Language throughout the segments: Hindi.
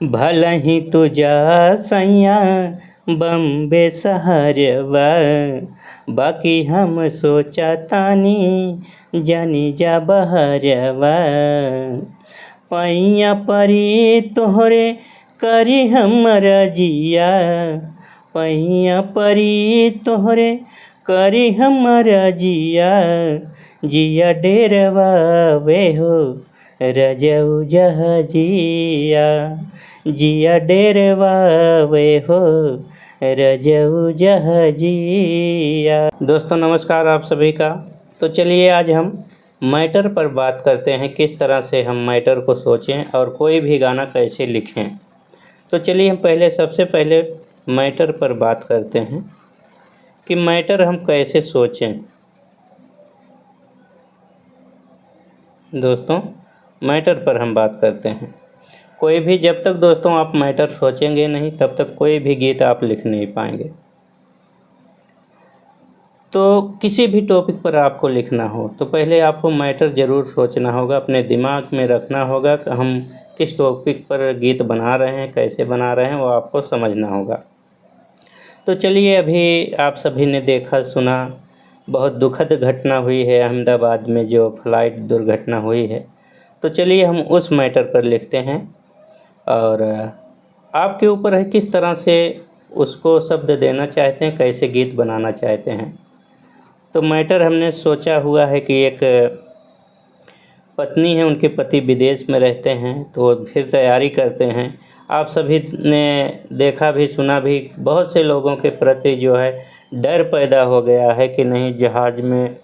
भला ही तुझा सैया बम्बे शहरवा, बाकी हम सोचा तानी जानी जा बहरवा। पैया परी तोहरे करी हमरा जिया, पैया परी तोहरे करी हमरा जिया, जिया डेरवा वे हो रजऊ जहाजिया, जिया डेरवा वे हो रजऊ जहाजिया। दोस्तों नमस्कार आप सभी का। तो चलिए आज हम मैटर पर बात करते हैं, किस तरह से हम मैटर को सोचें और कोई भी गाना कैसे लिखें। तो चलिए हम सबसे पहले मैटर पर बात करते हैं कि मैटर हम कैसे सोचें। दोस्तों मैटर पर हम बात करते हैं। कोई भी जब तक दोस्तों आप मैटर सोचेंगे नहीं तब तक कोई भी गीत आप लिख नहीं पाएंगे। तो किसी भी टॉपिक पर आपको लिखना हो तो पहले आपको मैटर ज़रूर सोचना होगा, अपने दिमाग में रखना होगा कि हम किस टॉपिक पर गीत बना रहे हैं, कैसे बना रहे हैं, वो आपको समझना होगा। तो चलिए अभी आप सभी ने देखा सुना, बहुत दुखद घटना हुई है अहमदाबाद में, जो फ्लाइट दुर्घटना हुई है। तो चलिए हम उस मैटर पर लिखते हैं और आपके ऊपर है किस तरह से उसको शब्द देना चाहते हैं, कैसे गीत बनाना चाहते हैं। तो मैटर हमने सोचा हुआ है कि एक पत्नी है, उनके पति विदेश में रहते हैं तो फिर तैयारी करते हैं। आप सभी ने देखा भी सुना भी, बहुत से लोगों के प्रति जो है डर पैदा हो गया है कि नहीं जहाज़ में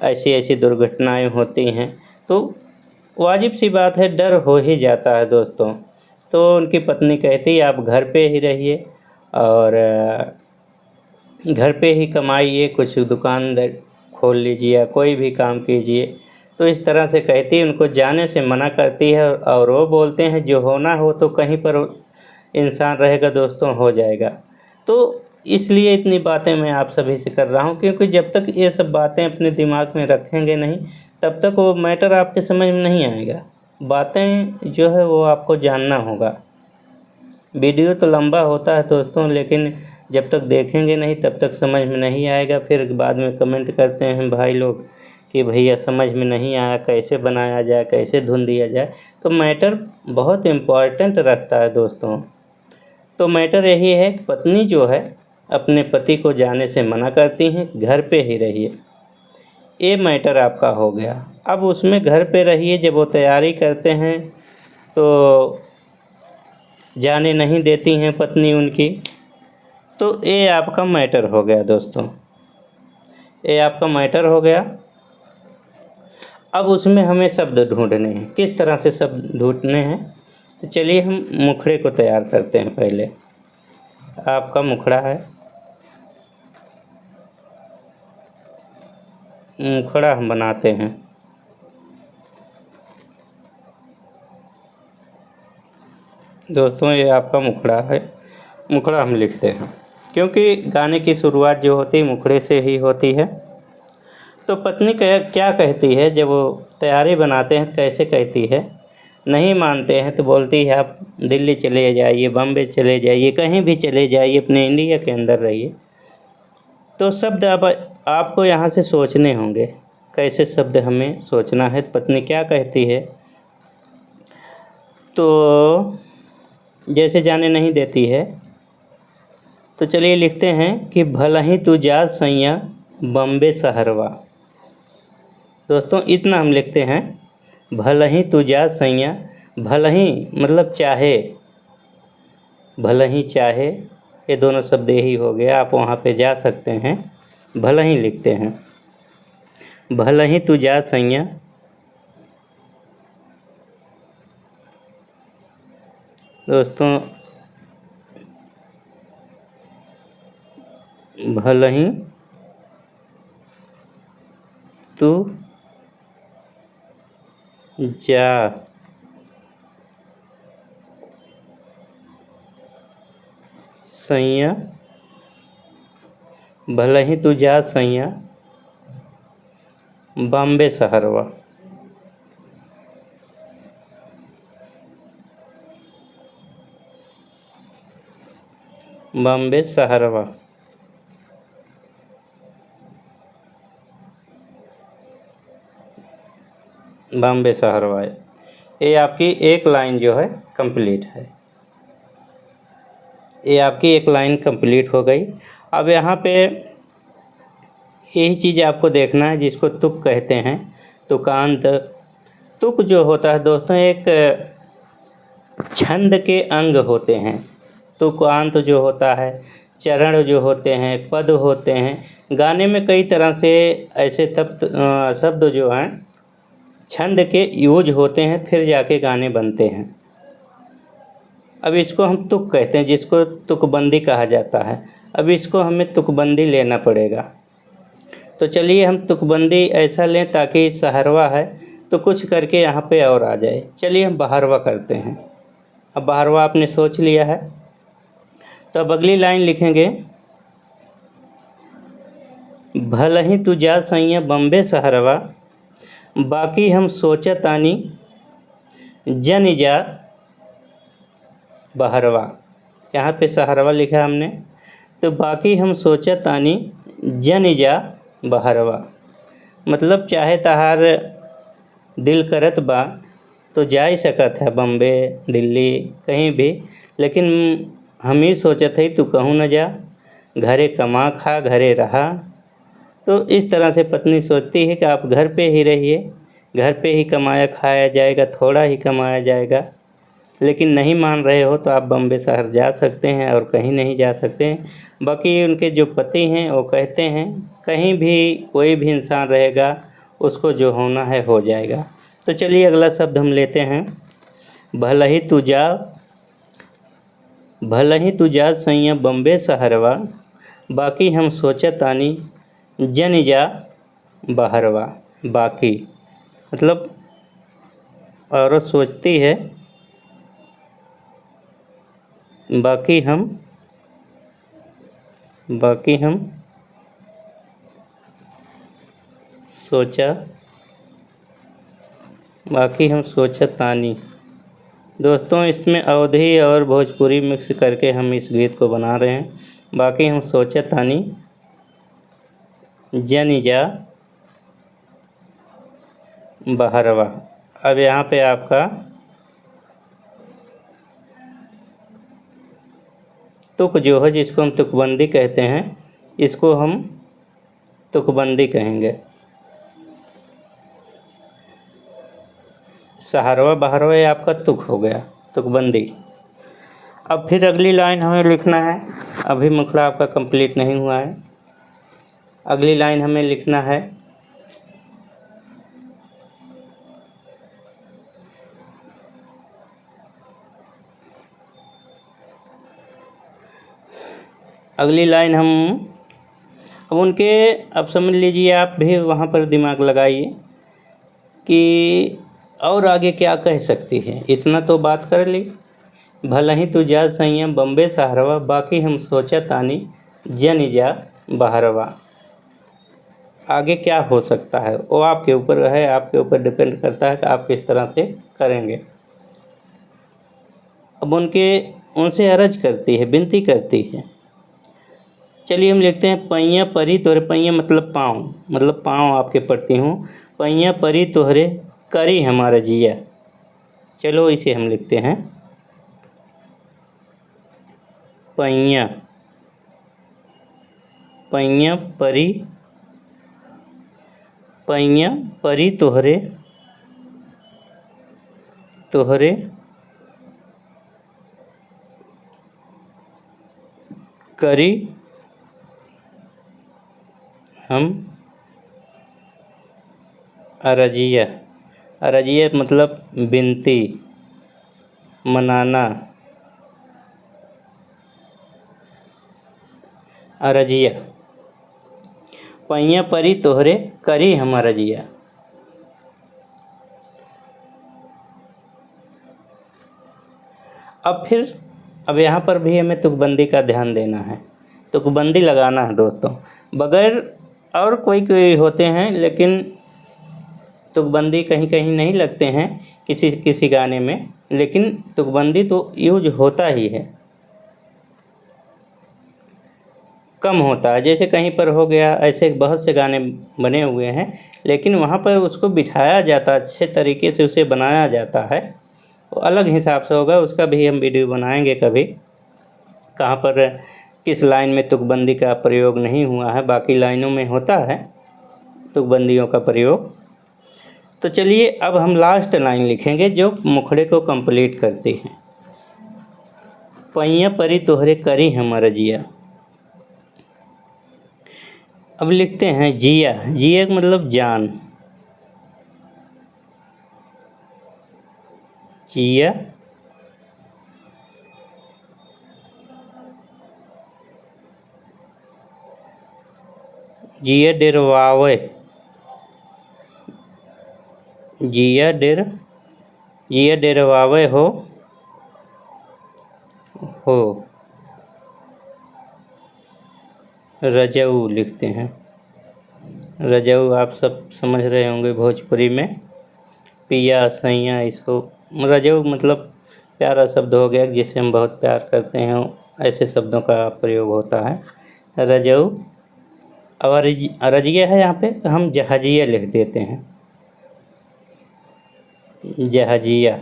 ऐसी ऐसी दुर्घटनाएं होती हैं। तो वाजिब सी बात है, डर हो ही जाता है दोस्तों। तो उनकी पत्नी कहती है आप घर पे ही रहिए और घर पे ही कमाइए, कुछ दुकान खोल लीजिए या कोई भी काम कीजिए। तो इस तरह से कहती है, उनको जाने से मना करती है और वो बोलते हैं जो होना हो तो कहीं पर इंसान रहेगा दोस्तों, हो जाएगा। तो इसलिए इतनी बातें मैं आप सभी से कर रहा हूँ, क्योंकि जब तक ये सब बातें अपने दिमाग में रखेंगे नहीं तब तक वो मैटर आपके समझ में नहीं आएगा। बातें जो है वो आपको जानना होगा। वीडियो तो लंबा होता है दोस्तों, लेकिन जब तक देखेंगे नहीं तब तक समझ में नहीं आएगा। फिर बाद में कमेंट करते हैं भाई लोग कि भैया समझ में नहीं आया, कैसे बनाया जाए, कैसे धुन दिया जाए। तो मैटर बहुत इम्पॉर्टेंट रखता है दोस्तों। तो मैटर यही है कि पत्नी जो है अपने पति को जाने से मना करती हैं, घर पे ही रहिए। ये मैटर आपका हो गया। अब उसमें घर पे रहिए, जब वो तैयारी करते हैं तो जाने नहीं देती हैं पत्नी उनकी। तो ये आपका मैटर हो गया दोस्तों, ये आपका मैटर हो गया। अब उसमें हमें शब्द ढूंढने हैं, किस तरह से शब्द ढूंढने हैं। तो चलिए हम मुखड़े को तैयार करते हैं। पहले आपका मुखड़ा है, मुखड़ा हम बनाते हैं। दोस्तों ये आपका मुखड़ा है, मुखड़ा हम लिखते हैं, क्योंकि गाने की शुरुआत जो होती है मुखड़े से ही होती है। तो पत्नी क्या कहती है जब वो तैयारी बनाते हैं, कैसे कहती है, नहीं मानते हैं तो बोलती है आप दिल्ली चले जाइए, बम्बे चले जाइए, कहीं भी चले जाइए, अपने इंडिया के अंदर रहिए। तो शब्द अब आपको यहाँ से सोचने होंगे, कैसे शब्द हमें सोचना है। पत्नी क्या कहती है, तो जैसे जाने नहीं देती है तो चलिए लिखते हैं कि भला ही तू जा सैया बम्बे शहरवा। दोस्तों इतना हम लिखते हैं, भला ही तू जा सैया, भला ही मतलब चाहे, भला ही चाहे, ये दोनों शब्द यही हो गया। आप वहाँ पे जा सकते हैं, भला ही लिखते हैं, भला ही तू जा सैया दोस्तों, भला ही तू जा सैया, भला ही तू जा सैया बॉम्बे शहरवा। बॉम्बे सहरवा। बॉम्बे सहरवा, ये आपकी एक लाइन जो है कंप्लीट है। ये आपकी एक लाइन कंप्लीट हो गई। अब यहाँ पे यही चीज़ आपको देखना है जिसको तुक कहते हैं, तुकांत। तुक जो होता है दोस्तों, एक छंद के अंग होते हैं। तुकांत जो होता है, चरण जो होते हैं, पद होते हैं। गाने में कई तरह से ऐसे शब्द जो हैं छंद के यूज होते हैं, फिर जाके गाने बनते हैं। अब इसको हम तुक कहते हैं, जिसको तुकबंदी कहा जाता है। अब इसको हमें तुकबंदी लेना पड़ेगा। तो चलिए हम तुकबंदी ऐसा लें ताकि सहरवा है तो कुछ करके यहाँ पे और आ जाए। चलिए हम बहरवा करते हैं। अब बहरवा आपने सोच लिया है, तो अब अगली लाइन लिखेंगे, भले ही तू जा सैया बम्बे सहरवा, बाकी हम सोचत आनी जन जा बहरवा। यहाँ पे सहरवा लिखा हमने, तो बाकी हम सोचत आनी जन जा बहरवा। मतलब चाहे तहार दिल करत बा तो जा ही सकत है बम्बे, दिल्ली, कहीं भी, लेकिन हम ही सोचत है तू कहूँ न जा, घरे कमा खा घरे रहा। तो इस तरह से पत्नी सोचती है कि आप घर पे ही रहिए, घर पे ही कमाया खाया जाएगा, थोड़ा ही कमाया जाएगा। लेकिन नहीं मान रहे हो तो आप बम्बे शहर जा सकते हैं और कहीं नहीं जा सकते हैं। बाकी उनके जो पति हैं वो कहते हैं कहीं भी कोई भी इंसान रहेगा, उसको जो होना है हो जाएगा। तो चलिए अगला शब्द हम लेते हैं, भले ही तू जा सैया बम्बे सहरवा, बाकी हम सोचत आनी जन जा बहरवा। बाकी मतलब औरत सोचती है, बाकी हम सोचतानी। दोस्तों इसमें अवधी और भोजपुरी मिक्स करके हम इस गीत को बना रहे हैं। बाकी हम सोचतानी जन जा बहरवा। अब यहाँ पे आपका तुक जो है, जिसको हम तुकबंदी कहते हैं, इसको हम तुकबंदी कहेंगे। सहरवा बहरवा ये आपका तुक हो गया, तुकबंदी। अब फिर अगली लाइन हमें लिखना है, अभी मुखड़ा आपका कंप्लीट नहीं हुआ है। अगली लाइन हमें लिखना है, अगली लाइन हम अब उनके, अब समझ लीजिए आप भी वहाँ पर दिमाग लगाइए कि और आगे क्या कह सकती है। इतना तो बात कर ली, भले ही तू जा सैया बम्बे सहरवा, बाकी हम सोचत आनी जन जा बहरवा। आगे क्या हो सकता है वो आपके ऊपर है, आपके ऊपर डिपेंड करता है कि आप किस तरह से करेंगे। अब उनसे अर्ज करती है, विनती करती है। चलिए हम लिखते हैं, पैया परी तोहरे, पैया मतलब पाँव, मतलब पाँव आपके पड़ती हूँ, पैया परी तोहरे करी हमारा जिया। चलो इसे हम लिखते हैं, पैया परी तोहरे करी हम अरजिया। अरजिया मतलब विनती, मनाना। अरजिया, पैया परी तोहरे करी हम अरजिया। अब यहाँ पर भी हमें तुकबंदी का ध्यान देना है, तुकबंदी लगाना है दोस्तों। बगैर और कोई होते हैं, लेकिन तुकबंदी कहीं कहीं नहीं लगते हैं किसी किसी गाने में, लेकिन तुकबंदी तो यूज होता ही है। कम होता है। जैसे कहीं पर हो गया, ऐसे बहुत से गाने बने हुए हैं, लेकिन वहाँ पर उसको बिठाया जाता है, अच्छे तरीके से उसे बनाया जाता है, वो अलग हिसाब से होगा। उसका भी हम वीडियो बनाएंगे कभी, कहाँ पर किस लाइन में तुकबंदी का प्रयोग नहीं हुआ है, बाकी लाइनों में होता है तुकबंदियों का प्रयोग। तो चलिए अब हम लास्ट लाइन लिखेंगे जो मुखड़े को कंप्लीट करती है। पैया परी तोहरे करी हमर जिया। अब लिखते हैं जिया। जिया का मतलब जान। जिया जिया डेरवावे। जिया डेरवावे हो रजऊ लिखते हैं। रजऊ आप सब समझ रहे होंगे भोजपुरी में पिया सैया, इसको रजऊ मतलब प्यारा शब्द हो गया जिसे हम बहुत प्यार करते हैं, ऐसे शब्दों का प्रयोग होता है रजऊ। और रजिया है यहाँ पे, तो हम जहाजिया लिख देते हैं। जहाजिया,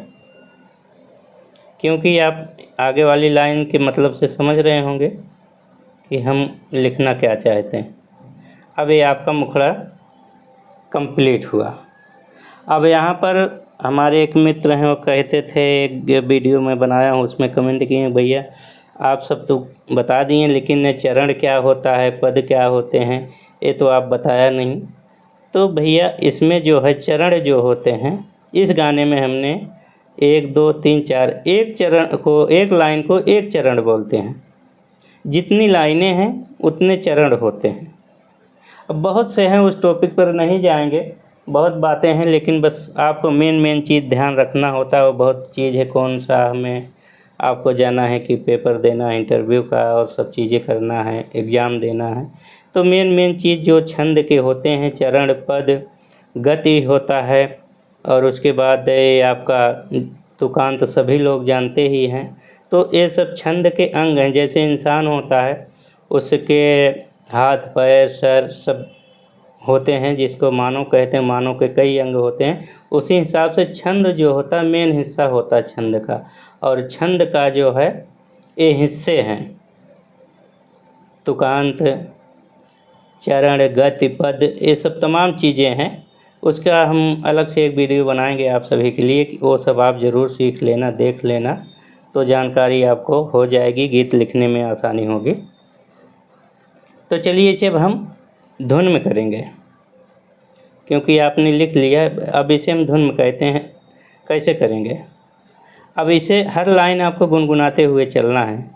क्योंकि आप आगे वाली लाइन के मतलब से समझ रहे होंगे कि हम लिखना क्या चाहते हैं। अब ये आपका मुखड़ा कंप्लीट हुआ। अब यहाँ पर हमारे एक मित्र हैं, वो कहते थे, एक वीडियो में बनाया हूँ उसमें कमेंट किए, भैया आप सब तो बता दिए लेकिन चरण क्या होता है, पद क्या होते हैं, ये तो आप बताया नहीं। तो भैया इसमें जो है चरण जो होते हैं, इस गाने में हमने 1 2 3 4, एक चरण को, एक लाइन को एक चरण बोलते हैं। जितनी लाइनें हैं उतने चरण होते हैं। अब बहुत से हैं, उस टॉपिक पर नहीं जाएंगे, बहुत बातें हैं, लेकिन बस आपको मेन चीज़ ध्यान रखना होता है। वो बहुत चीज़ है, कौन सा हमें आपको जाना है कि पेपर देना है इंटरव्यू का, और सब चीज़ें करना है, एग्ज़ाम देना है। तो मेन चीज़ जो छंद के होते हैं, चरण, पद, गति होता है, और उसके बाद ये आपका तुकांत सभी लोग जानते ही हैं। तो ये सब छंद के अंग हैं। जैसे इंसान होता है, उसके हाथ पैर सर सब होते हैं, जिसको मानव कहते हैं, मानव के कई अंग होते हैं। उसी हिसाब से छंद जो होता है मेन हिस्सा होता है छंद का, और छंद का जो है ये हिस्से हैं, तुकांत, चरण, गति, पद, ये सब तमाम चीज़ें हैं। उसका हम अलग से एक वीडियो बनाएंगे आप सभी के लिए, कि वो सब आप ज़रूर सीख लेना, देख लेना, तो जानकारी आपको हो जाएगी, गीत लिखने में आसानी होगी। तो चलिए इसे अब हम धुन में करेंगे, क्योंकि आपने लिख लिया। अब इसे हम धुन में कहते हैं। कैसे करेंगे? अब इसे हर लाइन आपको गुनगुनाते हुए चलना है।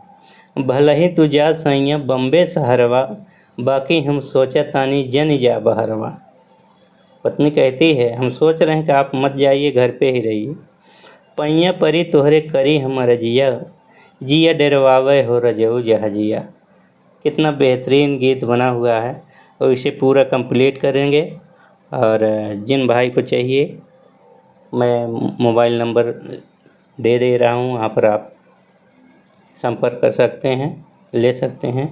भले ही तू जा सैया बम्बे शहरवा, बाकी हम सोचा तानी जन जा बहरवा। पत्नी कहती है, हम सोच रहे हैं कि आप मत जाइए, घर पे ही रहिए। पैया परी तोहरे करी हमर जिया, जिया डरवावे हो रजऊ जहाजिया। कितना बेहतरीन गीत बना हुआ है, और इसे पूरा कंप्लीट करेंगे। और जिन भाई को चाहिए, मैं मोबाइल नंबर दे रहा हूँ, वहाँ पर आप संपर्क कर सकते हैं, ले सकते हैं।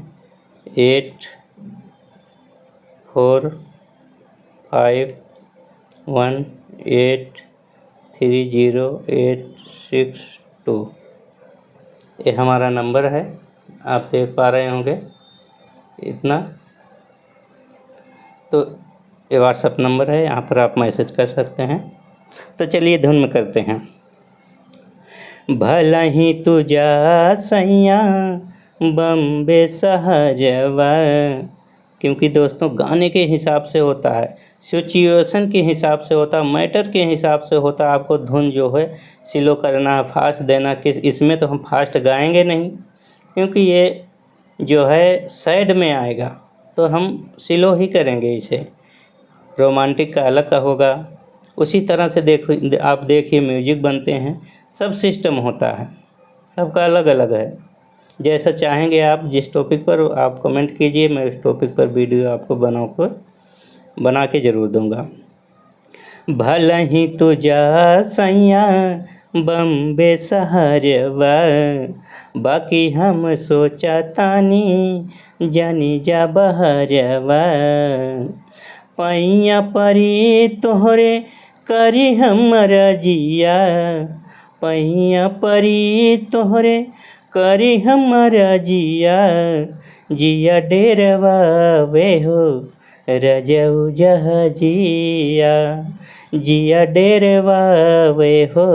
8451830862, ये हमारा नंबर है, आप देख पा रहे होंगे इतना। तो ये व्हाट्सएप नंबर है, यहाँ पर आप मैसेज कर सकते हैं। तो चलिए धुन में करते हैं। भला ही तू जा सैया बम्बे शहरवा, क्योंकि दोस्तों गाने के हिसाब से होता है, सिचुएशन के हिसाब से होता है, मैटर के हिसाब से होता है। आपको धुन जो है स्लो करना है, फास्ट देना, किस इसमें तो हम फास्ट गाएंगे नहीं, क्योंकि ये जो है सैड में आएगा, तो हम स्लो ही करेंगे इसे। रोमांटिक का अलग का होगा। उसी तरह से आप देखिए म्यूजिक बनते हैं, सब सिस्टम होता है, सबका अलग अलग है। जैसा चाहेंगे आप, जिस टॉपिक पर आप कमेंट कीजिए, मैं उस टॉपिक पर वीडियो आपको बना के ज़रूर दूंगा। भले ही तू जा सैया बम्बे शहरवा। बाकी हम सोचा तानी जानी जा बहरवा। पैया परी तोहरे करी हमरा जिया। पैया परी तोहरे करी हमरा जिया। जिया डेरवा वे हो रजऊ जहाजिया। जिया डेरवा वे हो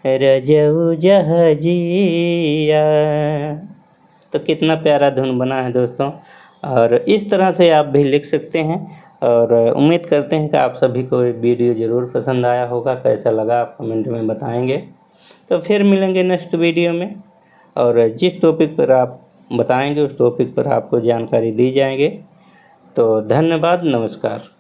रजऊ जहाजिया। तो कितना प्यारा धुन बना है दोस्तों। और इस तरह से आप भी लिख सकते हैं। और उम्मीद करते हैं कि आप सभी को ये वीडियो ज़रूर पसंद आया होगा। कैसा लगा आप कमेंट में बताएंगे। तो फिर मिलेंगे नेक्स्ट वीडियो में। और जिस टॉपिक पर आप बताएंगे उस टॉपिक पर आपको जानकारी दी जाएंगे। तो धन्यवाद, नमस्कार।